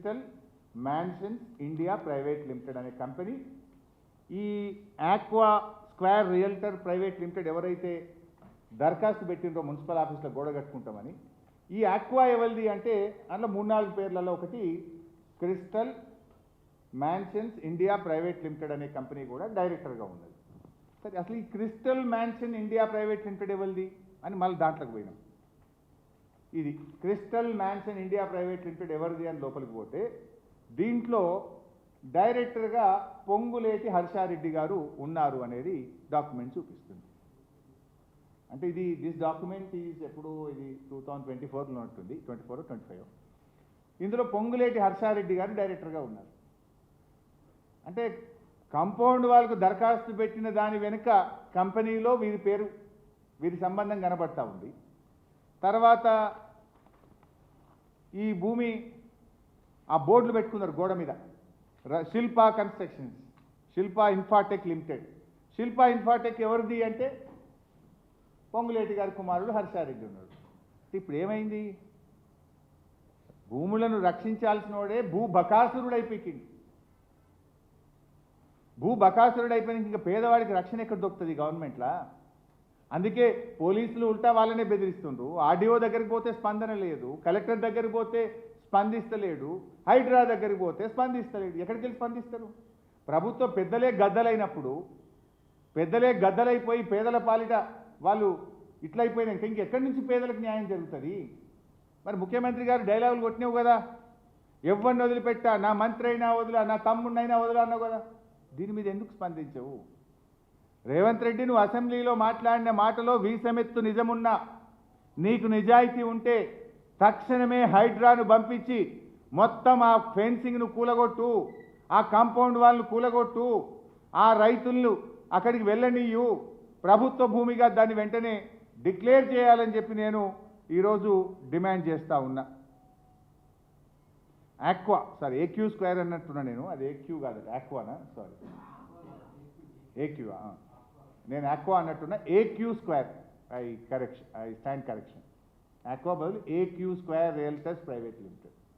Crystal mansions India private limited అనే company. ఈ aqua square realtor private limited ఎవరైతే దరఖాస్తు పెట్టిండ్రో మున్సిపల్ ఆఫీస్లో గోడ కట్టుకుంటామని, ఈ ఆక్వా ఎవరిది అంటే అందులో 3-4 పేర్లలో ఒకటి crystal mansions India private limited అనే కంపెనీ కూడా డైరెక్టర్గా ఉన్నది. సరే, అసలు ఈ crystal mansion India private limited ఎవరిది అని మళ్ళీ దాంట్లోకి పోయినాం. ఇది crystal mansion India private limited ఎవరిది అని లోపలికి పోతే దీంట్లో డైరెక్టర్గా పొంగులేటి హర్షారెడ్డి గారు ఉన్నారు అనేది డాక్యుమెంట్ చూపిస్తుంది. అంటే దిస్ డాక్యుమెంట్ ఈజ్ ఎప్పుడు ఇది 2024లో ఉంటుంది, 24-25. ఇందులో పొంగులేటి హర్షారెడ్డి గారు డైరెక్టర్గా ఉన్నారు. అంటే కాంపౌండ్ వాళ్ళకు దరఖాస్తు పెట్టిన దాని వెనుక కంపెనీలో వీరి పేరు, వీరి సంబంధం కనబడతా ఉంది. తర్వాత ఈ భూమి ఆ బోర్డులు పెట్టుకున్నారు గోడ మీద, శిల్పా కన్స్ట్రక్షన్స్, శిల్పా ఇన్ఫాటెక్ లిమిటెడ్. శిల్పా ఇన్ఫాటెక్ ఎవరిది అంటే పొంగులేటి గారి కుమారుడు హర్షారెడ్డి ఉన్నాడు. ఇప్పుడు ఏమైంది? భూములను రక్షించాల్సిన వాడే భూబకాసురుడైపోయింది. భూబకాసురుడైపోయినాక ఇంకా పేదవాడికి రక్షణ ఎక్కడ దొరుకుతుంది గవర్నమెంట్లా? అందుకే పోలీసులు ఉల్టా వాళ్ళనే బెదిరిస్తుండ్రు. ఆర్డీఓ దగ్గరికి పోతే స్పందన లేదు, కలెక్టర్ దగ్గరికి పోతే స్పందిస్తలేడు, హైడ్రా దగ్గరికి పోతే స్పందిస్తలేడు. ఎక్కడికి వెళ్ళి స్పందిస్తారు? ప్రభుత్వ పెద్దలే గద్దలైనప్పుడు, పెద్దలే గద్దలైపోయి పేదల పాలిట వాళ్ళు ఇట్లయిపోయినాక ఇంకెక్కడి నుంచి పేదలకు న్యాయం జరుగుతుంది? మరి ముఖ్యమంత్రి గారు డైలాగులు కొట్టినావు కదా, ఎవరిని వదిలిపెట్టా, నా మంత్రి అయినా వదిలా, నా తమ్ముడినైనా వదిలా అన్నావు కదా, దీని మీద ఎందుకు స్పందించవు? రేవంత్ రెడ్డి, నువ్వు అసెంబ్లీలో మాట్లాడిన మాటలో వీసమెత్తు నిజమున్నా, నీకు నిజాయితీ ఉంటే తక్షణమే హైడ్రాను పంపించి మొత్తం ఆ ఫెన్సింగ్ను కూలగొట్టు, ఆ కాంపౌండ్ వాళ్ళను కూలగొట్టు, ఆ రైతులను అక్కడికి వెళ్ళనీయు, ప్రభుత్వ భూమిగా దాన్ని వెంటనే డిక్లేర్ చేయాలని చెప్పి నేను ఈరోజు డిమాండ్ చేస్తూ ఉన్నా. ఆక్వా, సారీ ఏక్యూ స్క్వేర్ అన్నట్టున్నా నేను, అది ఏక్యూ కాదు, ఆక్వానా, సారీ ఏక్యూ, నేను ఆక్వా అన్నట్టున్నా, AQ square, I stand correction. Aqua బదులు AQ square realtors private limited.